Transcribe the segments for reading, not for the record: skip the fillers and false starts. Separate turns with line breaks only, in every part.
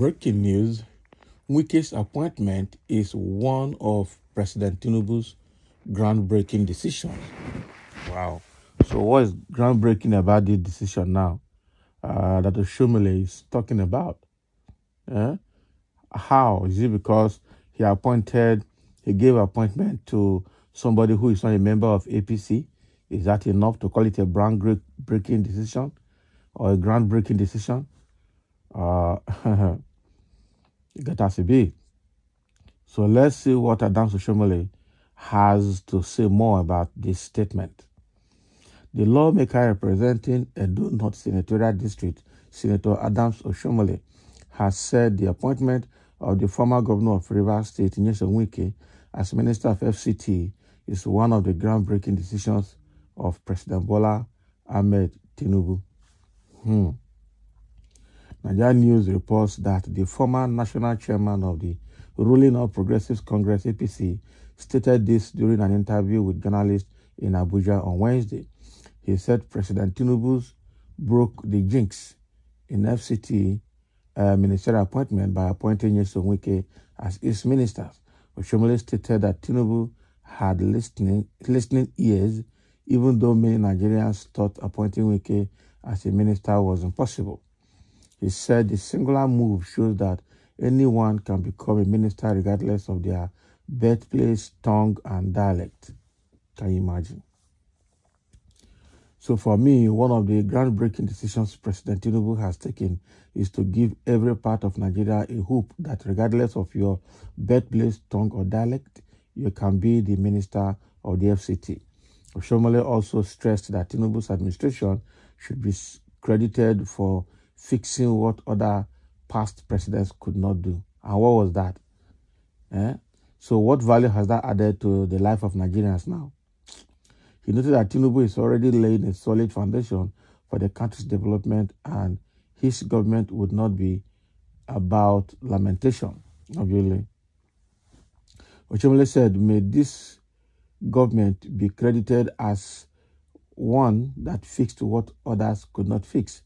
Breaking news, Wike's appointment is one of President Tinubu's groundbreaking decisions. Wow. So what is groundbreaking about this decision now that Oshiomole is talking about? Eh? How? Is it because he gave appointment to somebody who is not a member of APC? Is that enough to call it a groundbreaking decision or a groundbreaking decision? It has to be. So let's see what Adams Oshiomole has to say more about this statement. The lawmaker representing Edo North Senatorial District, Senator Adams Oshiomole, has said the appointment of the former governor of Rivers State, Wike, as Minister of FCT is one of the groundbreaking decisions of President Bola Ahmed Tinubu. Nigeria News reports that the former national chairman of the ruling All Progressives Congress APC stated this during an interview with journalists in Abuja on Wednesday. He said President Tinubu broke the jinx in FCT ministerial appointment by appointing Wike as his ministers. Oshiomole stated that Tinubu had listening ears, even though many Nigerians thought appointing Wike as a minister was impossible. He said the singular move shows that anyone can become a minister regardless of their birthplace, tongue, and dialect. Can you imagine? So for me, one of the groundbreaking decisions President Tinubu has taken is to give every part of Nigeria a hope that regardless of your birthplace, tongue, or dialect, you can be the minister of the FCT. Oshiomole also stressed that Tinubu's administration should be credited for fixing what other past presidents could not do. And what was that? So what value has that added to the life of Nigerians now? He noted that Tinubu is already laying a solid foundation for the country's development, and his government would not be about lamentation, obviously. Oshiomole said, may this government be credited as one that fixed what others could not fix.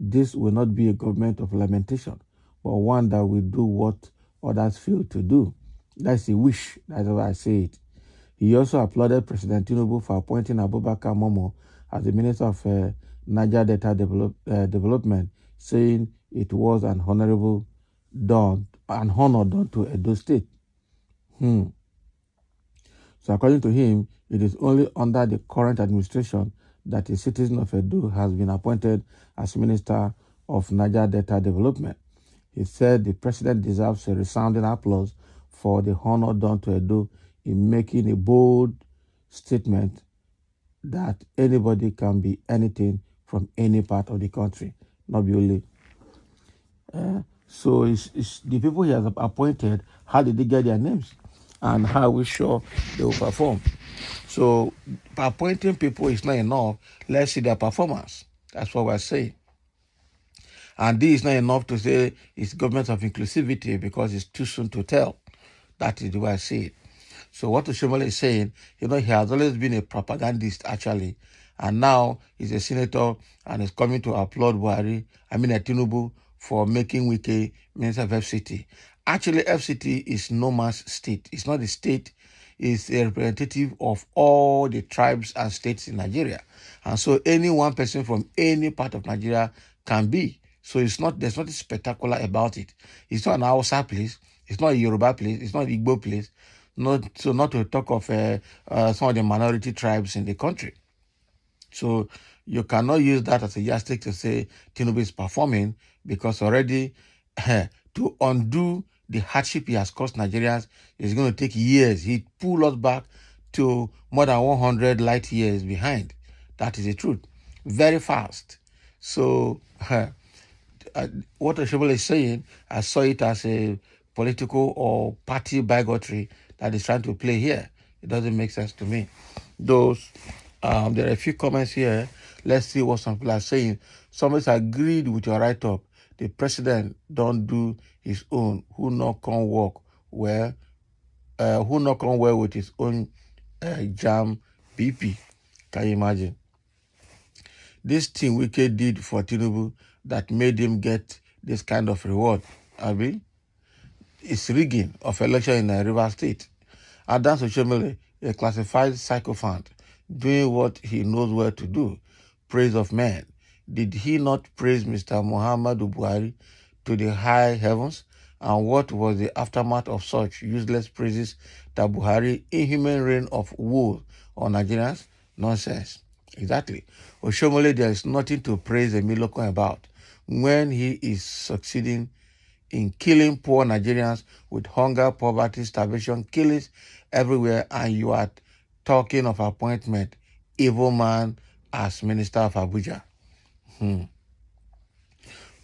This will not be a government of lamentation, but one that will do what others fail to do. That's a wish. That's how I say it. He also applauded President Tinubu for appointing Abubakar Momo as the Minister of Niger Delta Development, saying it was an honor done to Edo State. So according to him, it is only under the current administration that a citizen of Edo has been appointed as Minister of Niger Delta Development. He said the president deserves a resounding applause for the honor done to Edo in making a bold statement that anybody can be anything from any part of the country, not be only. So it's the people he has appointed, how did they get their names? And how are we sure they will perform? So appointing people is not enough. Let's see their performance. That's what we're saying. And this is not enough to say it's government of inclusivity because it's too soon to tell. That is the way I see it. So what Oshiomole is saying, he has always been a propagandist actually. And now he's a senator and is coming to applaud Tinubu for making Wike Minister of FCT. Actually, FCT is no man's state. It's not a state. It's a representative of all the tribes and states in Nigeria. And so any one person from any part of Nigeria can be. So there's nothing spectacular about it. It's not an Hausa place. It's not a Yoruba place. It's not an Igbo place. Not to talk of some of the minority tribes in the country. So you cannot use that as a yardstick to say Tinubu is performing, because already to undo the hardship he has caused Nigerians is going to take years. He pulled us back to more than 100 light years behind. That is the truth. Very fast. So what Oshiomole is saying, I saw it as a political or party bigotry that is trying to play here. It doesn't make sense to me. There are a few comments here. Let's see what some people are saying. Somebody's agreed with your write-up. The president don't do his own. Who not can work well? Who not can well with his own jam BP? Can you imagine? This thing Wike did for Tinubu that made him get this kind of reward. Abi, it's rigging of election in River State. Adams Oshiomole, a classified sycophant, doing what he knows well to do, praise of men. Did he not praise Mr. Muhammadu Buhari to the high heavens? And what was the aftermath of such useless praises that Buhari inhuman reign of woe on Nigerians? Nonsense. Exactly. Oshiomole, there is nothing to praise a Miloko about when he is succeeding in killing poor Nigerians with hunger, poverty, starvation, killings everywhere, and you are talking of appointment, evil man as Minister of Abuja.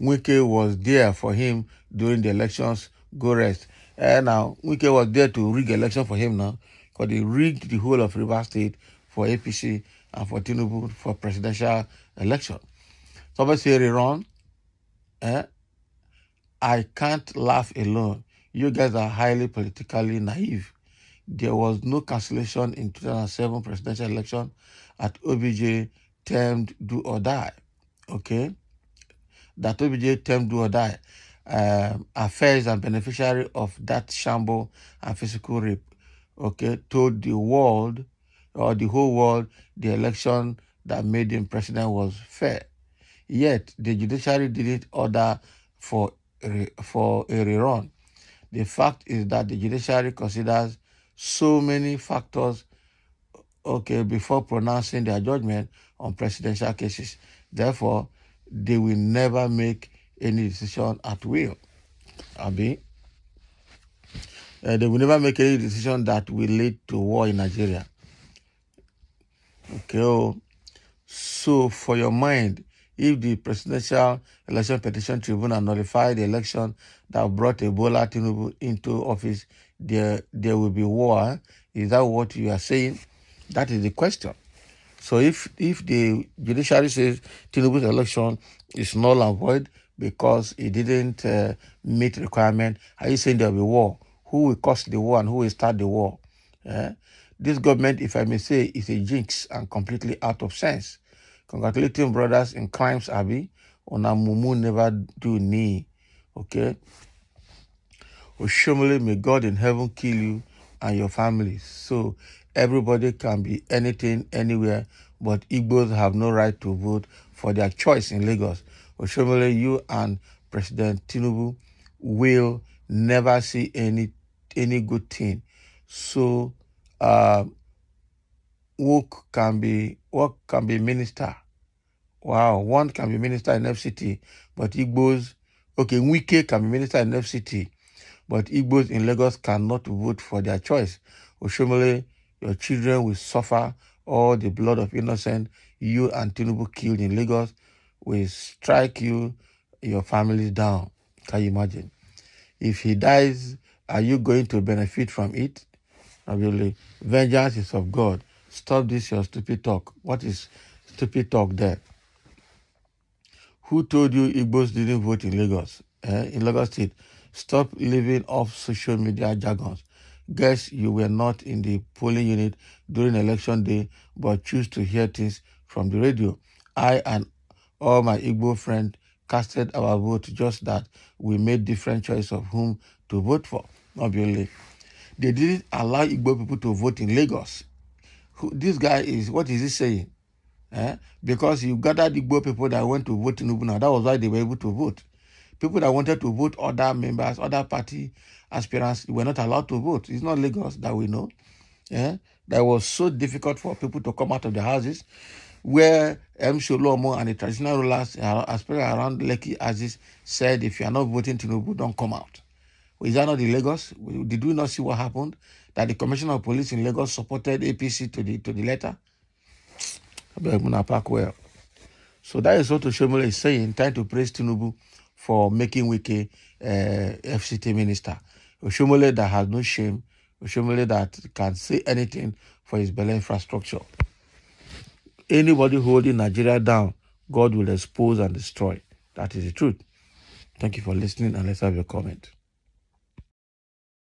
Wike was there for him during the elections. Go rest. And now, Wike was there to rig election for him now, because they rigged the whole of River State for APC and for Tinubu for presidential election. Somebody say rerun. I can't laugh alone. You guys are highly politically naive. There was no cancellation in 2007 presidential election at OBJ termed do or die. Okay? That OBJ termed do or die. Affairs and beneficiary of that shamble and physical rape, okay, told the world, or the whole world, the election that made him president was fair. Yet, the judiciary didn't order for a rerun. The fact is that the judiciary considers so many factors, okay, before pronouncing their judgment on presidential cases. Therefore, they will never make any decision at will. Abi, they will never make any decision that will lead to war in Nigeria. Okay, so for your mind, if the Presidential Election Petition Tribunal nullified the election that brought Ebola Tinubu into office, there will be war. Is that what you are saying? That is the question. So if the judiciary says Tinubu's election is null and void because it didn't meet the requirement, are you saying there will be war? Who will cause the war and who will start the war? This government, if I may say, is a jinx and completely out of sense. Congratulating brothers in crimes, Abi. Ona mumu never do ni. Okay? Oshiomole, may God in heaven kill you and your family. So everybody can be anything, anywhere, but Igbos have no right to vote for their choice in Lagos. Oshiomole, you and President Tinubu will never see any good thing. So work can be minister. Wow, one can be minister in FCT, but Igbos, okay, Wike can be minister in FCT, but Igbos in Lagos cannot vote for their choice. Oshiomole, your children will suffer all the blood of innocent you and Tinubu killed in Lagos will strike you, your families down. Can you imagine? If he dies, are you going to benefit from it? Obviously, vengeance is of God. Stop this, your stupid talk. What is stupid talk there? Who told you Igbos didn't vote in Lagos? In Lagos State? Stop living off social media jargons. Guess you were not in the polling unit during election day, but choose to hear things from the radio. I and all my Igbo friends casted our vote, just that we made different choice of whom to vote for. Obviously, they didn't allow Igbo people to vote in Lagos. This guy is, what is he saying? Because you gathered Igbo people that went to vote in Tinubu. That was why they were able to vote. People that wanted to vote, other members, other party aspirants, were not allowed to vote. It's not Lagos that we know. That was so difficult for people to come out of their houses, where M. Sholomo and the traditional rulers aspiring around Lekki Aziz said, if you are not voting Tinubu, don't come out. Is that not in Lagos? Did we not see what happened? That the Commissioner of Police in Lagos supported APC to the letter? Well. So that is what Oshiomole is saying, trying to praise Tinubu for making Wike FCT minister. Oshiomole that has no shame, Oshiomole that can say anything for his Bele infrastructure. Anybody holding Nigeria down, God will expose and destroy. That is the truth. Thank you for listening, and let's have your comment.